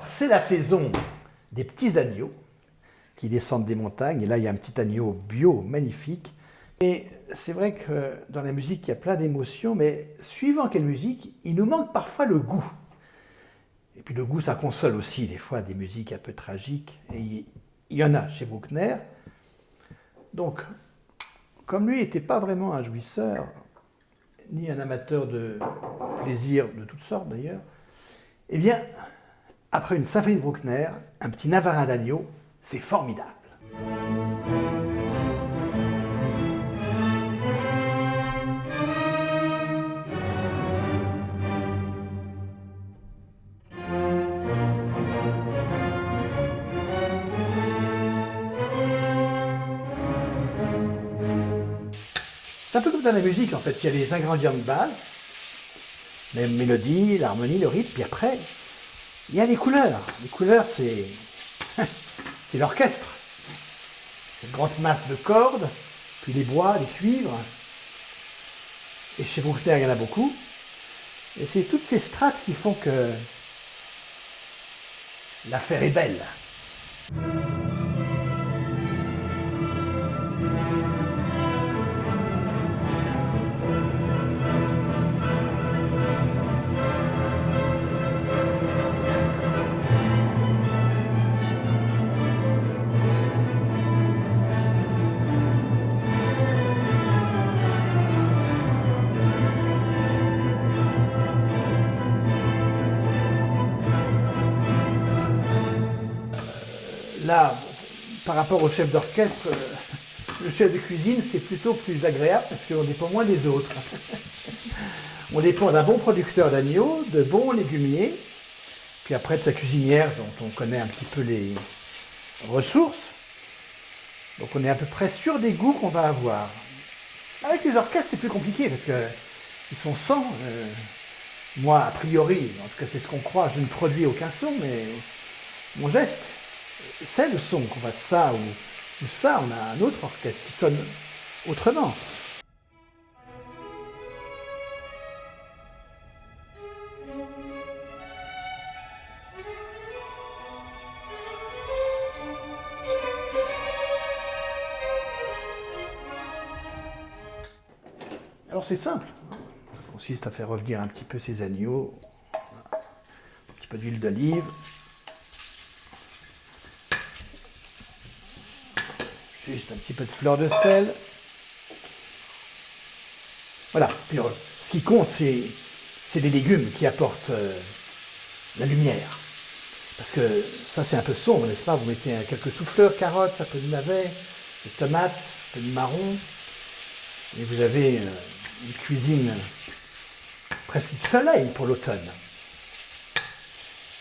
C'est la saison des petits agneaux qui descendent des montagnes. Et là, il y a un petit agneau bio magnifique. Et c'est vrai que dans la musique, il y a plein d'émotions, mais suivant quelle musique, il nous manque parfois le goût. Et puis le goût, ça console aussi des fois des musiques un peu tragiques. Et il y en a chez Bruckner. Donc, comme lui n'était pas vraiment un jouisseur, ni un amateur de plaisir de toutes sortes d'ailleurs, eh bien, après une symphonie de Bruckner, un petit Navarin d'agneau, c'est formidable. C'est un peu comme dans la musique en fait, il y a les ingrédients de base, la mélodie, l'harmonie, le rythme, puis après, il y a les couleurs. Les couleurs, c'est c'est l'orchestre. C'est une grande masse de cordes, puis les bois, les cuivres. Et chez Bruckner, il y en a beaucoup. Et c'est toutes ces strates qui font que l'affaire est belle. Là, par rapport au chef d'orchestre, le chef de cuisine, c'est plutôt plus agréable parce qu'on dépend moins des autres. On dépend d'un bon producteur d'agneaux, de bons légumiers, puis après de sa cuisinière dont on connaît un petit peu les ressources. Donc on est à peu près sûr des goûts qu'on va avoir. Avec les orchestres, c'est plus compliqué parce qu'ils sont 100. Moi, a priori, en tout cas c'est ce qu'on croit, je ne produis aucun son, mais mon geste, c'est le son, qu'on fasse ça ou ça, on a un autre orchestre qui sonne autrement. Alors c'est simple, ça consiste à faire revenir un petit peu ces agneaux, un petit peu d'huile d'olive, juste un petit peu de fleur de sel. Voilà, puis ce qui compte, c'est les légumes qui apportent la lumière. Parce que ça, c'est un peu sombre, n'est-ce pas? Vous mettez quelques choux-fleurs, carottes, un peu de navets, des tomates, un peu de marron, et vous avez une cuisine presque du soleil pour l'automne.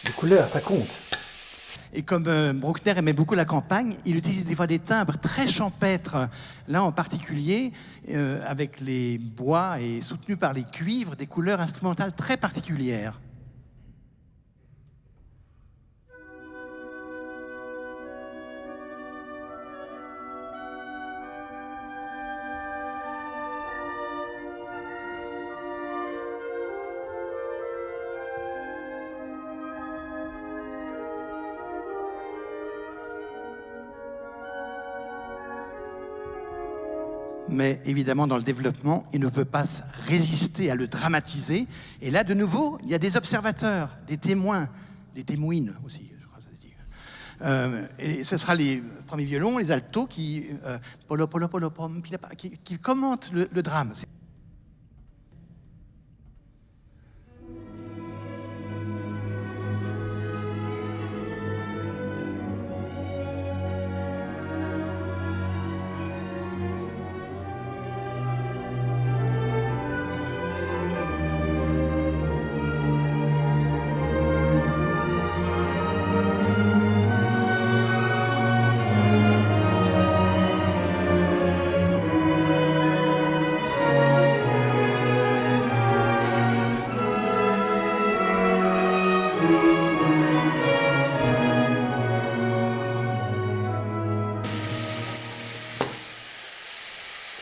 Les couleurs, ça compte. Et comme Bruckner aimait beaucoup la campagne, il utilisait des fois des timbres très champêtres, là en particulier, avec les bois et soutenus par les cuivres, des couleurs instrumentales très particulières. Mais évidemment, dans le développement, il ne peut pas résister à le dramatiser. Et là, de nouveau, il y a des observateurs, des témoins, des témoines aussi, je crois que ça se dit. Et ce sera les premiers violons, les altos qui commentent le drame.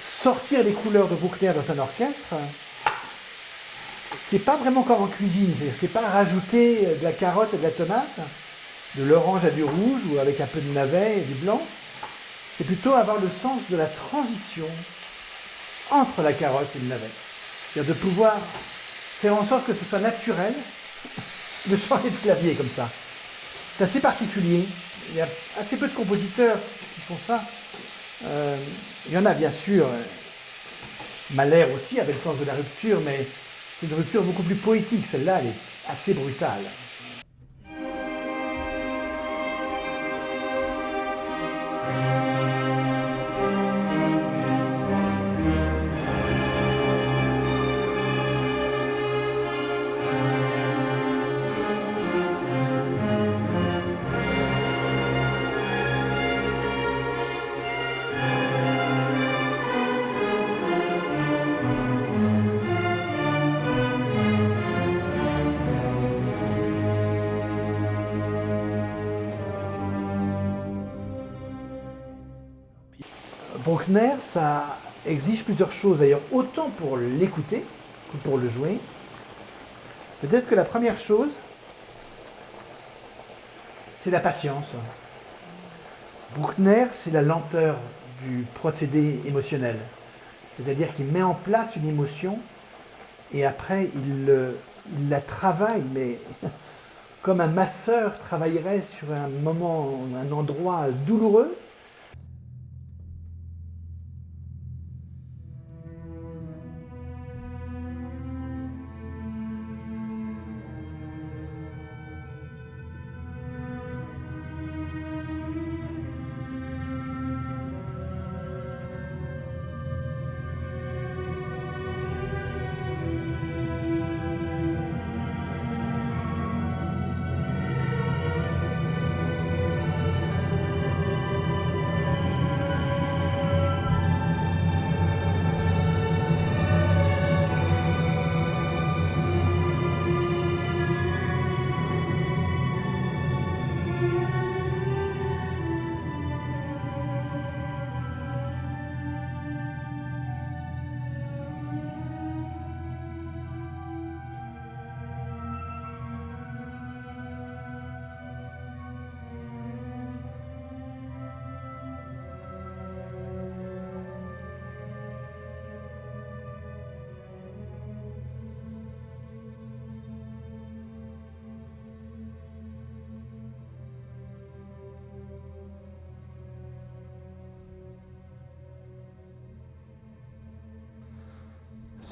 Sortir les couleurs de Bruckner dans un orchestre, c'est pas vraiment comme en cuisine, c'est pas rajouter de la carotte et de la tomate, de l'orange à du rouge ou avec un peu de navet et du blanc. C'est plutôt avoir le sens de la transition entre la carotte et le navet. C'est-à-dire de pouvoir faire en sorte que ce soit naturel de changer de clavier comme ça. C'est assez particulier. Il y a assez peu de compositeurs qui font ça. Il y en a bien sûr. Mahler aussi avait le sens de la rupture, mais c'est une rupture beaucoup plus poétique. Celle-là, elle est assez brutale. Bruckner, ça exige plusieurs choses, d'ailleurs, autant pour l'écouter que pour le jouer. Peut-être que la première chose, c'est la patience. Bruckner, c'est la lenteur du procédé émotionnel. C'est-à-dire qu'il met en place une émotion et après, il la travaille, mais comme un masseur travaillerait sur un moment, un endroit douloureux.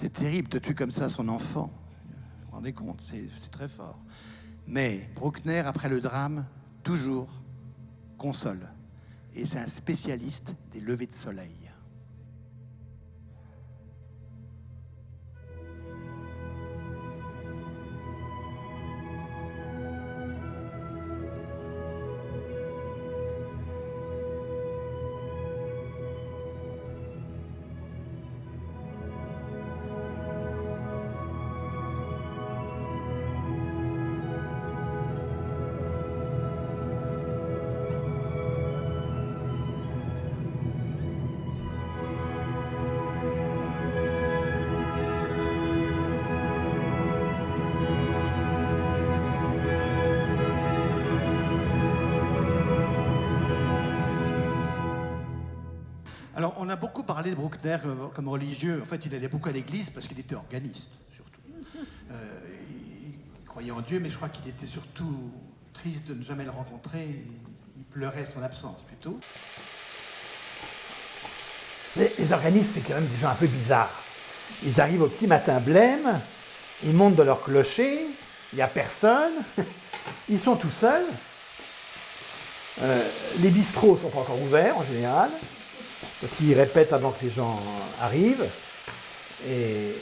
C'est terrible de tuer comme ça son enfant. Vous vous rendez compte, c'est très fort. Mais Bruckner, après le drame, toujours console. Et c'est un spécialiste des levées de soleil. Alors, on a beaucoup parlé de Bruckner comme religieux. En fait, il allait beaucoup à l'église parce qu'il était organiste, surtout. Il croyait en Dieu, mais je crois qu'il était surtout triste de ne jamais le rencontrer. Il pleurait son absence, plutôt. Les organistes, c'est quand même des gens un peu bizarres. Ils arrivent au petit matin blême, ils montent dans leur clocher, il n'y a personne, ils sont tout seuls. Les bistrots sont pas encore ouverts, en général. Parce qu'ils répètent avant que les gens arrivent. Et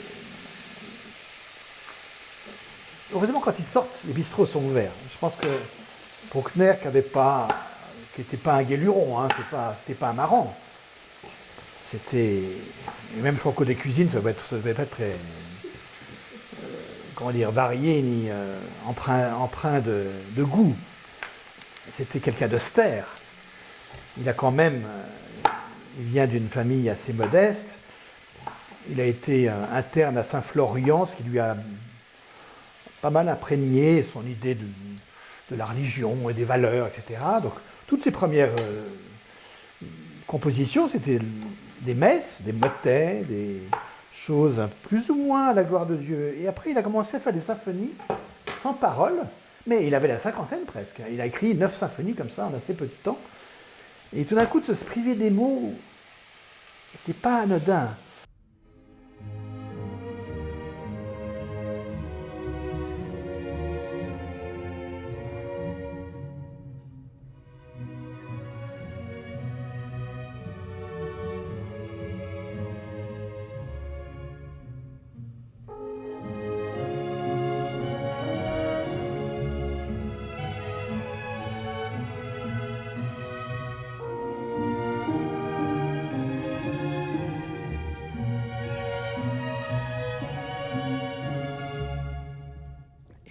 heureusement, quand ils sortent, les bistrots sont ouverts. Je pense que Bruckner, qui n'était pas un guéluron, hein, c'était pas un marrant. C'était. Même je crois qu'au des cuisines, ça devait pas être très. Comment dire, varié ni empreint de goût. C'était quelqu'un d'austère. Il a quand même. Il vient d'une famille assez modeste. Il a été interne à Saint-Florian, ce qui lui a pas mal imprégné son idée de la religion et des valeurs, etc. Donc toutes ces premières compositions, c'était des messes, des motets, des choses plus ou moins à la gloire de Dieu. Et après, il a commencé à faire des symphonies sans parole, mais il avait la cinquantaine presque. Il a écrit 9 symphonies comme ça en assez peu de temps. Et tout d'un coup, de se priver des mots, c'est pas anodin.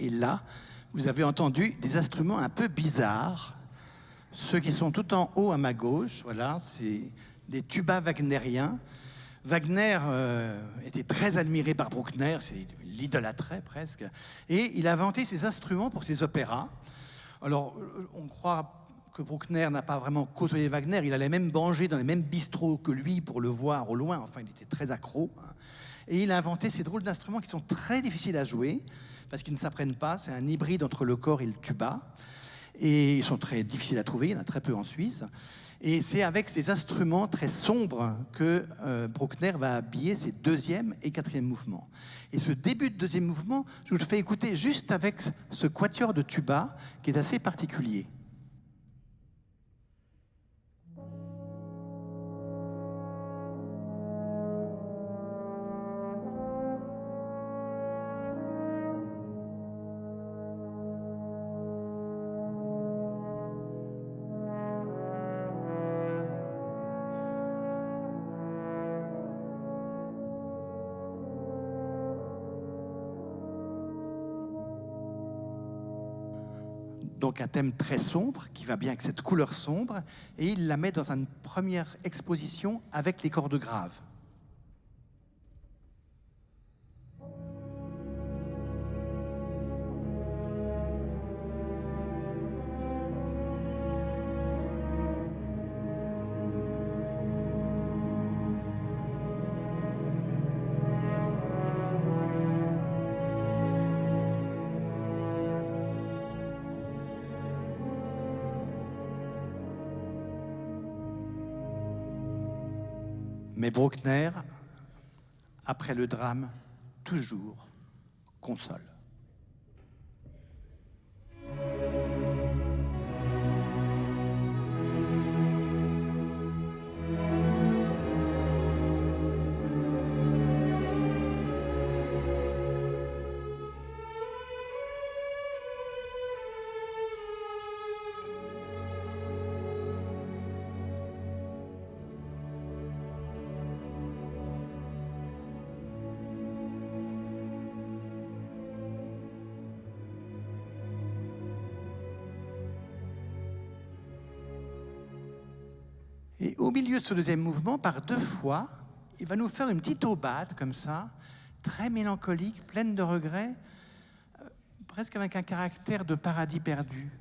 Et là, vous avez entendu des instruments un peu bizarres. Ceux qui sont tout en haut à ma gauche, voilà, c'est des tubas wagnériens. Wagner était très admiré par Bruckner, il l'idolâtrait presque. Et il a inventé ces instruments pour ses opéras. Alors, on croit que Bruckner n'a pas vraiment côtoyé Wagner, il allait même manger dans les mêmes bistrots que lui pour le voir au loin, enfin il était très accro. Et il a inventé ces drôles d'instruments qui sont très difficiles à jouer, parce qu'ils ne s'apprennent pas, c'est un hybride entre le cor et le tuba. Et ils sont très difficiles à trouver, il y en a très peu en Suisse. Et c'est avec ces instruments très sombres que Bruckner va habiller ses deuxième et quatrième mouvements. Et ce début de deuxième mouvement, je vous le fais écouter juste avec ce quatuor de tuba qui est assez particulier. Donc un thème très sombre, qui va bien avec cette couleur sombre, et il la met dans une première exposition avec les cordes graves. Mais Bruckner, après le drame, toujours console. Et au milieu de ce deuxième mouvement, par deux fois, il va nous faire une petite aubade comme ça, très mélancolique, pleine de regrets, presque avec un caractère de paradis perdu.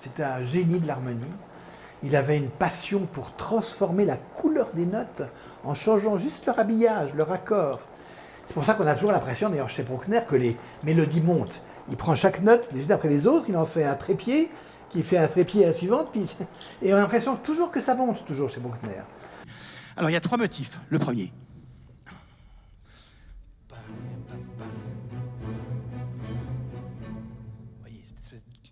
C'était un génie de l'harmonie. Il avait une passion pour transformer la couleur des notes en changeant juste leur habillage, leur accord. C'est pour ça qu'on a toujours l'impression, d'ailleurs chez Bruckner, que les mélodies montent. Il prend chaque note les unes après les autres, il en fait un trépied, qui fait un trépied à la suivante, et on a l'impression toujours que ça monte, toujours chez Bruckner. Alors il y a trois motifs. Le premier. Vous voyez,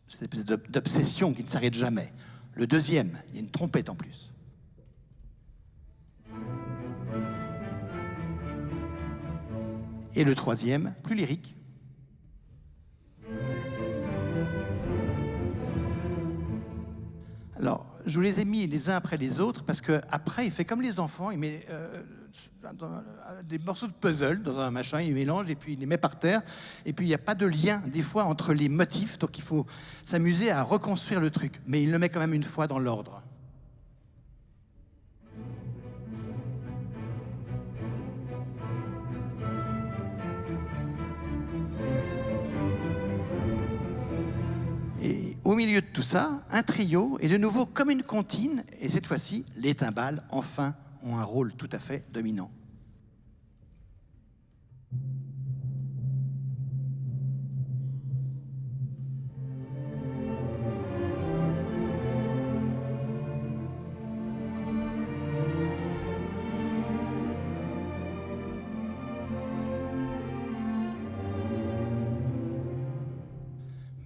cette espèce d'obsession qui ne s'arrête jamais. Le deuxième, il y a une trompette en plus. Et le troisième, plus lyrique, Alors, je vous les ai mis les uns après les autres parce qu'après, il fait comme les enfants, il met des morceaux de puzzle dans un machin, il mélange et puis il les met par terre. Et puis, il n'y a pas de lien, des fois, entre les motifs. Donc, il faut s'amuser à reconstruire le truc. Mais il le met quand même une fois dans l'ordre. Et au milieu de tout ça, un trio, et de nouveau comme une comptine, et cette fois-ci, les timbales, enfin, ont un rôle tout à fait dominant.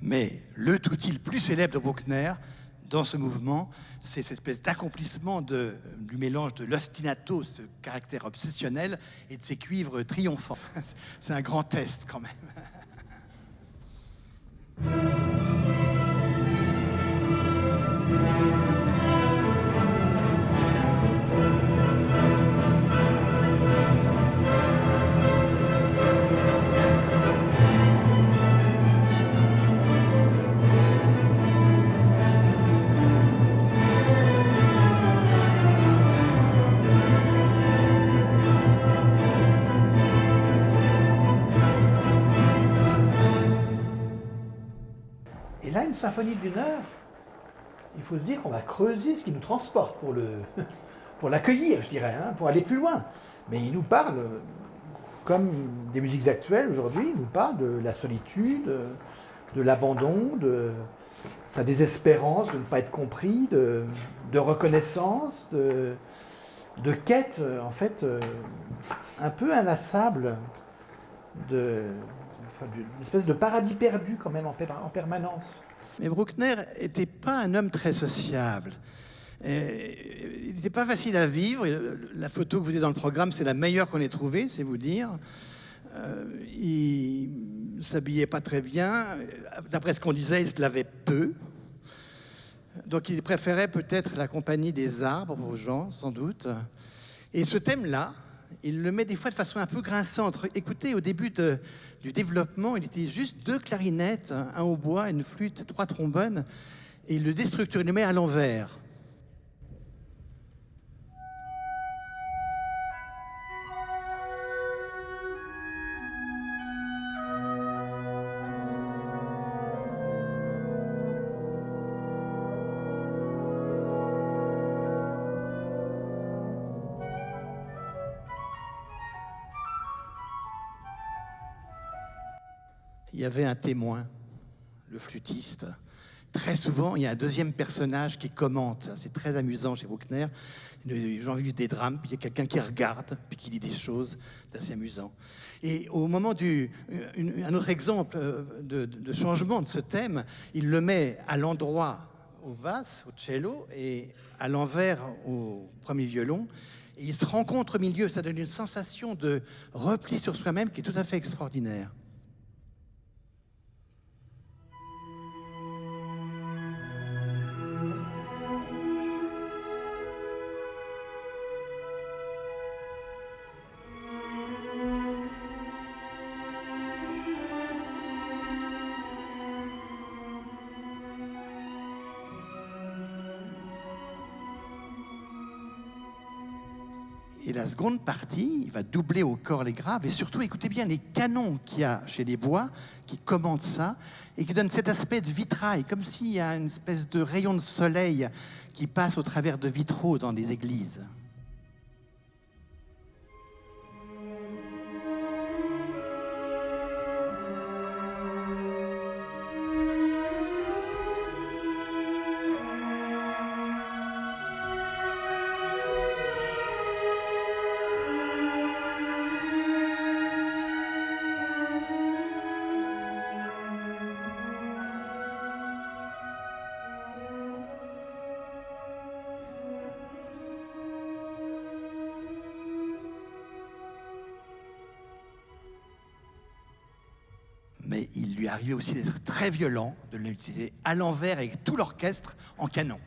Mais le toutil le plus célèbre de Bruckner, dans ce mouvement, c'est cette espèce d'accomplissement du mélange de l'ostinato, ce caractère obsessionnel, et de ces cuivres triomphants. C'est un grand test quand même. Et là, une symphonie d'1 heure, il faut se dire qu'on va creuser ce qui nous transporte pour l'accueillir, je dirais, hein, pour aller plus loin. Mais il nous parle, comme des musiques actuelles aujourd'hui, il nous parle de la solitude, de l'abandon, de sa désespérance de ne pas être compris, de reconnaissance, de quête, en fait, un peu inlassable, d'une espèce de paradis perdu quand même en permanence. Mais Bruckner n'était pas un homme très sociable. Il n'était pas facile à vivre. La photo que vous avez dans le programme, c'est la meilleure qu'on ait trouvée, c'est vous dire. Il ne s'habillait pas très bien. D'après ce qu'on disait, il se lavait peu. Donc il préférait peut-être la compagnie des arbres aux gens, sans doute. Et ce thème-là, il le met des fois de façon un peu grinçante. Écoutez, au début du développement, il était juste 2 clarinettes, un hautbois, une flûte, 3 trombones, et il le déstructure, il le met à l'envers. Il y avait un témoin, le flûtiste. Très souvent, il y a un deuxième personnage qui commente. C'est très amusant chez Bruckner. Les gens vivent des drames, puis il y a quelqu'un qui regarde, puis qui dit des choses. C'est assez amusant. Et au moment un autre exemple de changement de ce thème, il le met à l'endroit au basse, au cello, et à l'envers au premier violon. Et ils se rencontrent au milieu. Ça donne une sensation de repli sur soi-même qui est tout à fait extraordinaire. Et la seconde partie, il va doubler au corps les graves, et surtout, écoutez bien les canons qu'il y a chez les Bois, qui commentent ça, et qui donnent cet aspect de vitrail, comme s'il y a une espèce de rayon de soleil qui passe au travers de vitraux dans des églises. Mais il lui arrivait aussi d'être très violent, de l'utiliser à l'envers avec tout l'orchestre en canon.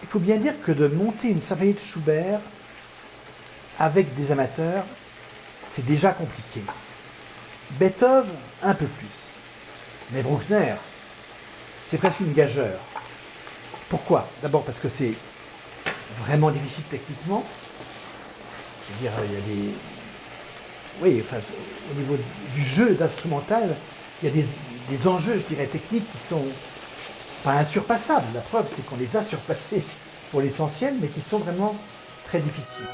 Il faut bien dire que de monter une symphonie de Schubert avec des amateurs, c'est déjà compliqué. Beethoven, un peu plus. Mais Bruckner, c'est presque une gageure. Pourquoi? D'abord parce que c'est vraiment difficile techniquement. Je veux dire, il y a des... Oui, enfin, au niveau du jeu instrumental, il y a des enjeux, je dirais, techniques qui sont pas insurpassables. La preuve, c'est qu'on les a surpassés pour l'essentiel, mais qui sont vraiment très difficiles.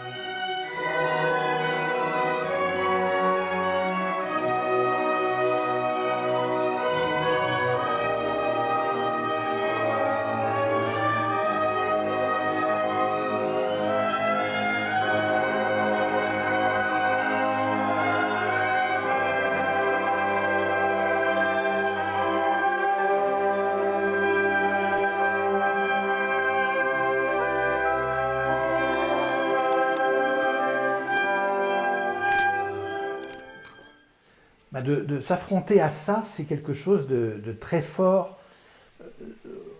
De s'affronter à ça, c'est quelque chose de très fort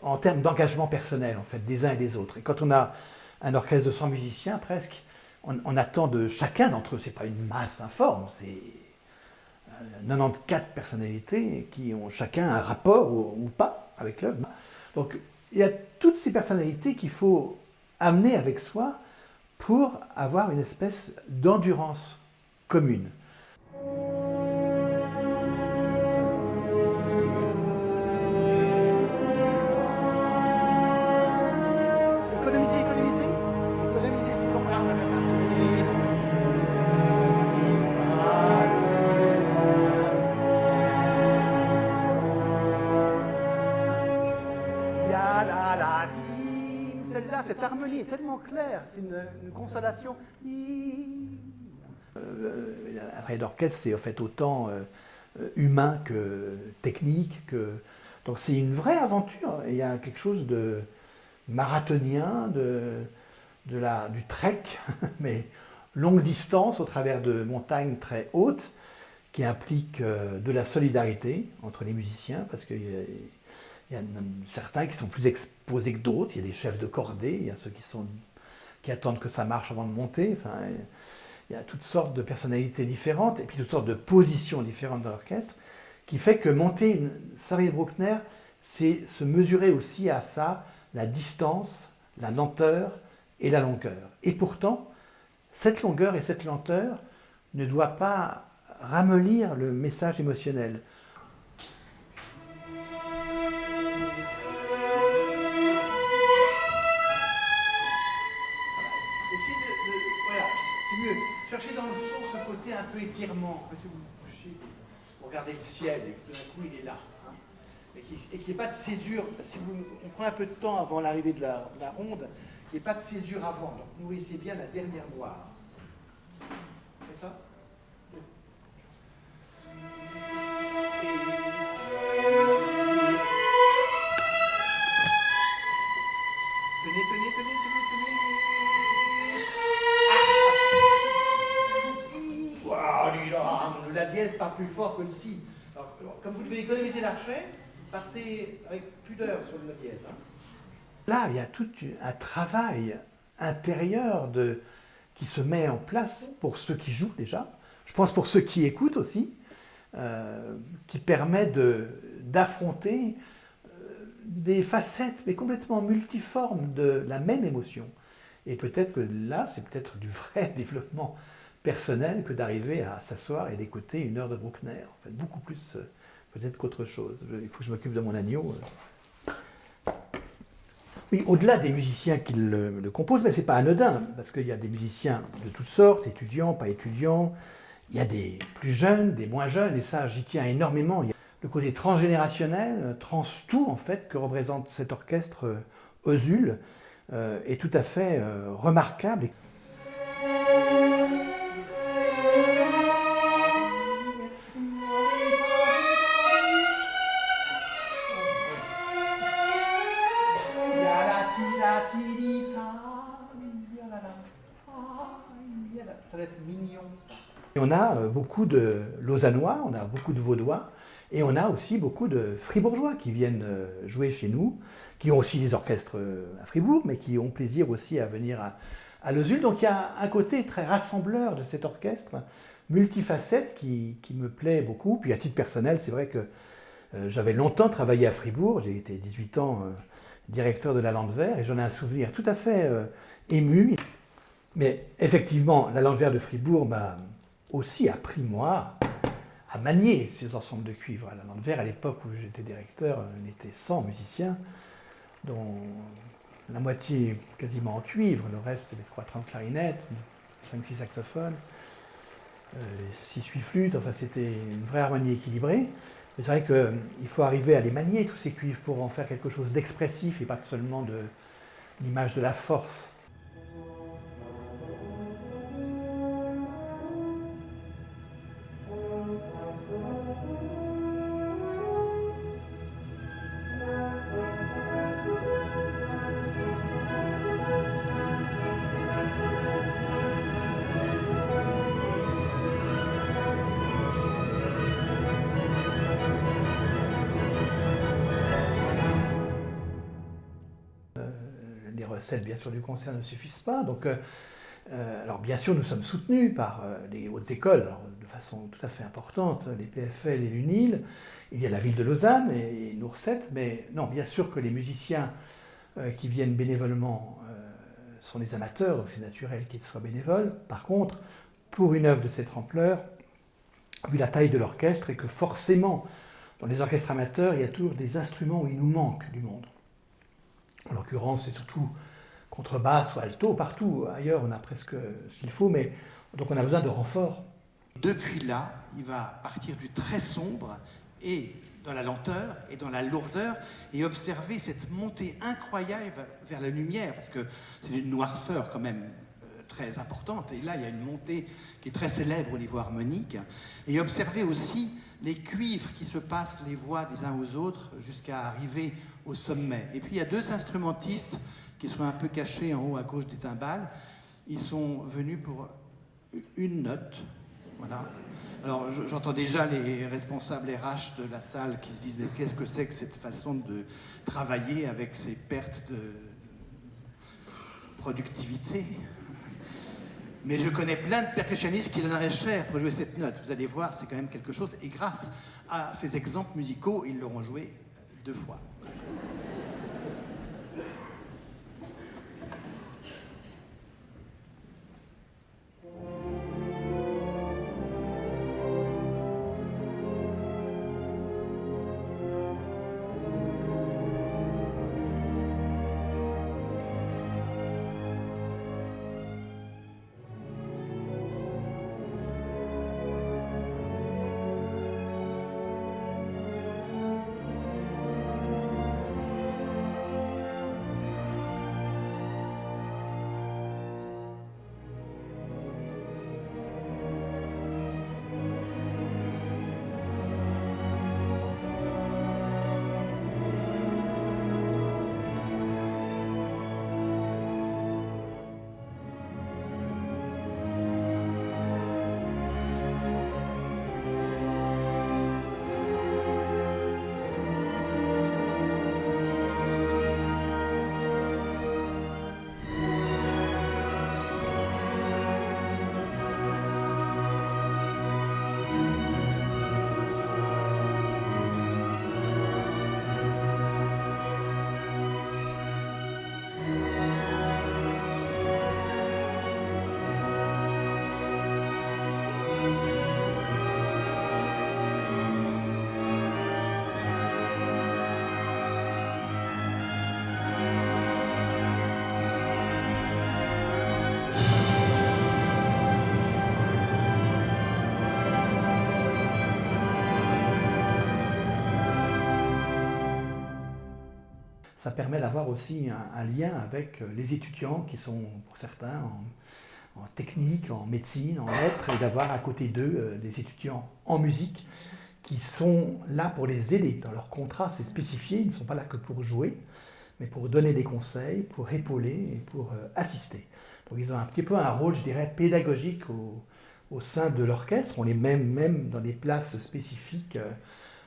en termes d'engagement personnel, en fait, des uns et des autres. Et quand on a un orchestre de 100 musiciens, presque, on attend de chacun d'entre eux, c'est pas une masse informe, c'est 94 personnalités qui ont chacun un rapport ou pas avec l'œuvre. Donc il y a toutes ces personnalités qu'il faut amener avec soi pour avoir une espèce d'endurance commune. Celle-là, cette harmonie est tellement claire, c'est une consolation. Un travail d'orchestre, c'est en fait autant humain que technique. Donc c'est une vraie aventure. Il y a quelque chose de marathonien, du trek, mais longue distance au travers de montagnes très hautes, qui implique de la solidarité entre les musiciens, parce qu'il y a certains qui sont plus exposés que d'autres. Il y a des chefs de cordée, il y a ceux qui attendent que ça marche avant de monter. Enfin, il y a toutes sortes de personnalités différentes et puis toutes sortes de positions différentes dans l'orchestre, qui fait que monter une symphonie de Bruckner, c'est se mesurer aussi à ça, la distance, la lenteur et la longueur. Et pourtant, cette longueur et cette lenteur ne doivent pas ramollir le message émotionnel. Cherchez dans le son ce côté un peu étirement. Si vous vous couchez, vous regardez le ciel et que tout d'un coup il est là. Hein, et qu'il n'y ait pas de césure. Si on prend un peu de temps avant l'arrivée de la ronde, qu'il n'y ait pas de césure avant. Donc nourrissez bien la dernière noire. C'est ça? Tenez. La dièse part plus fort que le si. Alors, comme vous devez économiser l'archet, partez avec pudeur sur la dièse. Hein. Là, il y a tout un travail intérieur qui se met en place pour ceux qui jouent déjà. Je pense pour ceux qui écoutent aussi, qui permet d'affronter des facettes, mais complètement multiformes de la même émotion. Et peut-être que là, c'est peut-être du vrai développement personnel que d'arriver à s'asseoir et d'écouter une heure de Bruckner. En fait, beaucoup plus peut-être qu'autre chose. Il faut que je m'occupe de mon agneau. Oui, au-delà des musiciens qui le composent, mais ce n'est pas anodin, parce qu'il y a des musiciens de toutes sortes, étudiants, pas étudiants, il y a des plus jeunes, des moins jeunes, et ça, j'y tiens énormément. Il y a le côté transgénérationnel, trans-tout, en fait, que représente cet orchestre Ozul, est tout à fait remarquable. Ça va être mignon. Et on a beaucoup de Lausannois, on a beaucoup de Vaudois, et on a aussi beaucoup de Fribourgeois qui viennent jouer chez nous, qui ont aussi des orchestres à Fribourg, mais qui ont plaisir aussi à venir à Lesul. Donc il y a un côté très rassembleur de cet orchestre, multifacette, qui me plaît beaucoup. Puis à titre personnel, c'est vrai que j'avais longtemps travaillé à Fribourg, j'ai été 18 ans directeur de la Landwehr, et j'en ai un souvenir tout à fait ému. Mais effectivement, la Landwehr de Fribourg m'a aussi appris, moi, à manier ces ensembles de cuivres. La Landwehr, à l'époque où j'étais directeur, on était 100 musiciens, dont la moitié quasiment en cuivre, le reste, c'était 3-30 clarinettes, 5-6 saxophones, 6-8 flûtes, enfin c'était une vraie harmonie équilibrée. Mais c'est vrai qu'il faut arriver à les manier, tous ces cuivres, pour en faire quelque chose d'expressif et pas seulement de l'image de la force. Les recettes, bien sûr, du concert ne suffisent pas. Donc, alors, bien sûr, nous sommes soutenus par les hautes écoles, alors, de façon tout à fait importante, les PFL et l'UNIL. Il y a la ville de Lausanne et Nourset, mais non, bien sûr que les musiciens qui viennent bénévolement sont des amateurs, donc c'est naturel qu'ils soient bénévoles. Par contre, pour une œuvre de cette ampleur, vu la taille de l'orchestre, et que forcément, dans les orchestres amateurs, il y a toujours des instruments où il nous manque du monde. En l'occurrence, c'est surtout contrebasse ou alto, partout ailleurs on a presque ce qu'il faut, mais donc on a besoin de renforts. Depuis là, il va partir du très sombre et dans la lenteur et dans la lourdeur et observer cette montée incroyable vers la lumière, parce que c'est une noirceur quand même très importante, et là il y a une montée qui est très célèbre au niveau harmonique, et observer aussi les cuivres qui se passent les voix des uns aux autres jusqu'à arriver au sommet. Et puis il y a deux instrumentistes qui sont un peu cachés en haut à gauche des timbales. Ils sont venus pour une note. Voilà. Alors j'entends déjà les responsables RH de la salle qui se disent mais qu'est-ce que c'est que cette façon de travailler avec ces pertes de productivité? Mais je connais plein de percussionnistes qui donneraient cher pour jouer cette note. Vous allez voir, c'est quand même quelque chose. Et grâce à ces exemples musicaux, ils l'auront joué 2 fois. Ça permet d'avoir aussi un lien avec les étudiants qui sont, pour certains, en technique, en médecine, en lettres, et d'avoir à côté d'eux des étudiants en musique qui sont là pour les aider. Dans leur contrat, c'est spécifié, ils ne sont pas là que pour jouer, mais pour donner des conseils, pour épauler et pour assister. Donc ils ont un petit peu un rôle, je dirais, pédagogique au sein de l'orchestre. On les met même dans des places spécifiques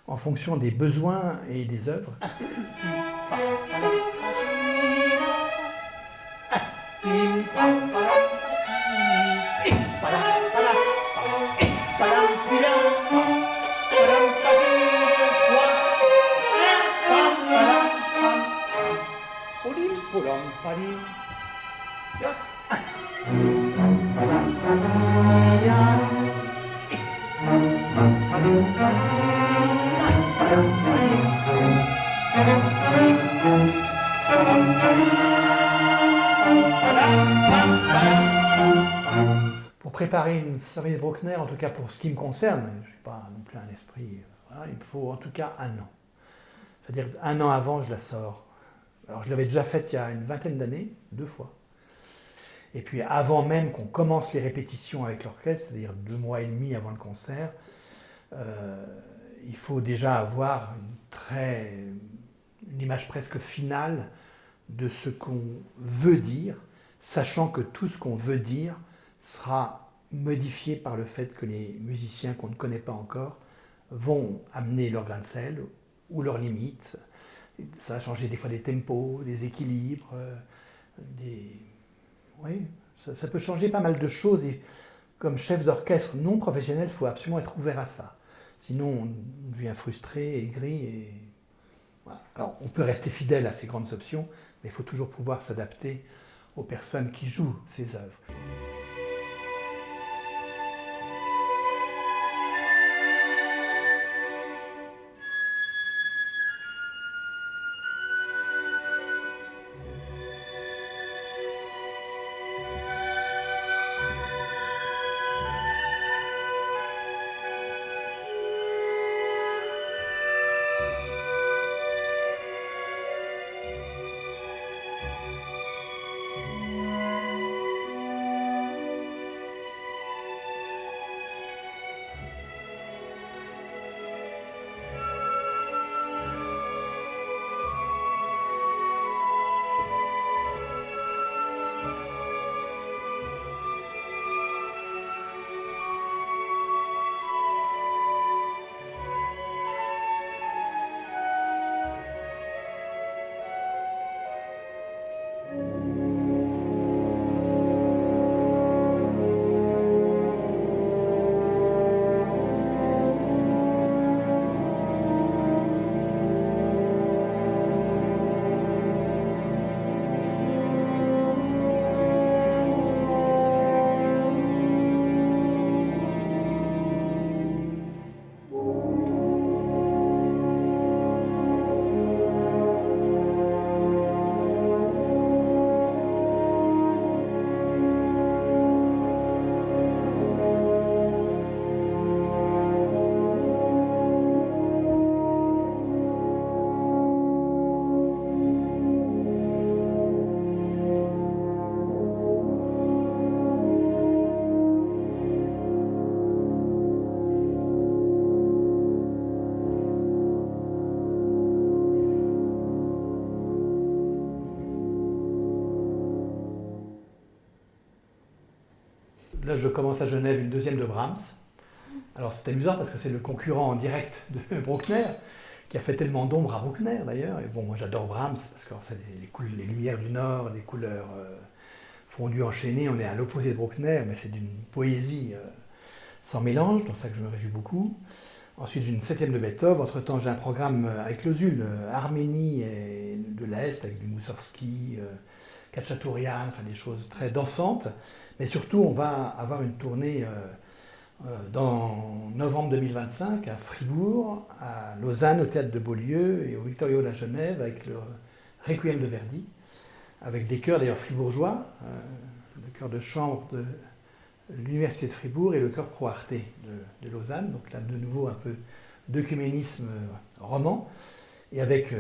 en fonction des besoins et des œuvres. Pour préparer une série de Bruckner, en tout cas pour ce qui me concerne, je ne suis pas non plus un esprit, voilà, il me faut en tout cas un an. C'est-à-dire un an avant, je la sors. Alors je l'avais déjà faite il y a une vingtaine d'années, 2 fois. Et puis avant même qu'on commence les répétitions avec l'orchestre, c'est-à-dire 2 mois et demi avant le concert, il faut déjà avoir une image presque finale de ce qu'on veut dire, sachant que tout ce qu'on veut dire sera modifié par le fait que les musiciens qu'on ne connaît pas encore vont amener leur grain de sel ou leurs limites. Ça va changer des fois des tempos, des équilibres, oui, ça peut changer pas mal de choses. Et comme chef d'orchestre non professionnel, il faut absolument être ouvert à ça. Sinon, on devient frustré, aigri. Et... Voilà. Alors, on peut rester fidèle à ces grandes options, mais il faut toujours pouvoir s'adapter aux personnes qui jouent ces œuvres. Là, je commence à Genève une deuxième de Brahms. Alors c'est amusant parce que c'est le concurrent en direct de Bruckner, qui a fait tellement d'ombre à Bruckner d'ailleurs. Et bon, moi j'adore Brahms parce que c'est les lumières du Nord, les couleurs fondues, enchaînées. On est à l'opposé de Bruckner, mais c'est d'une poésie sans mélange, donc ça que je me réjouis beaucoup. Ensuite, j'ai une septième de Beethoven. Entre-temps, j'ai un programme avec Lausul, Arménie et de l'Est, avec du Moussorski, Khatchatourian, enfin des choses très dansantes. Mais surtout, on va avoir une tournée dans novembre 2025 à Fribourg, à Lausanne, au Théâtre de Beaulieu et au Victoria Hall à Genève avec le Requiem de Verdi, avec des chœurs d'ailleurs fribourgeois, le chœur de chambre de l'Université de Fribourg et le chœur Pro Arte de Lausanne. Donc là, de nouveau, un peu d'œcuménisme roman, et avec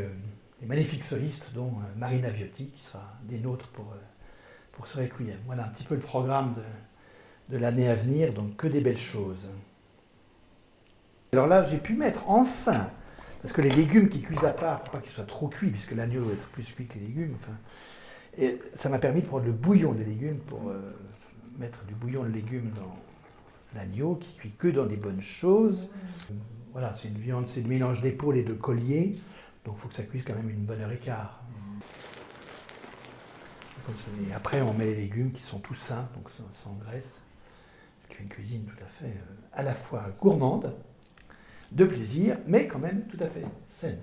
des magnifiques solistes, dont Marina Viotti, qui sera des nôtres pour ce Requiem. Voilà un petit peu le programme de l'année à venir, donc que des belles choses. Alors là, j'ai pu mettre enfin, parce que les légumes qui cuisent à part, il ne faut pas qu'ils soient trop cuits, puisque l'agneau doit être plus cuit que les légumes. Enfin, et ça m'a permis de prendre le bouillon des légumes pour mettre du bouillon de légumes dans l'agneau, qui cuit que dans des bonnes choses. Voilà, c'est une viande, c'est le mélange d'épaule et de collier, donc il faut que ça cuise quand même une bonne heure et quart. Et après, on met les légumes qui sont tout sains, donc sans graisse. C'est une cuisine tout à fait à la fois gourmande, de plaisir, mais quand même tout à fait saine.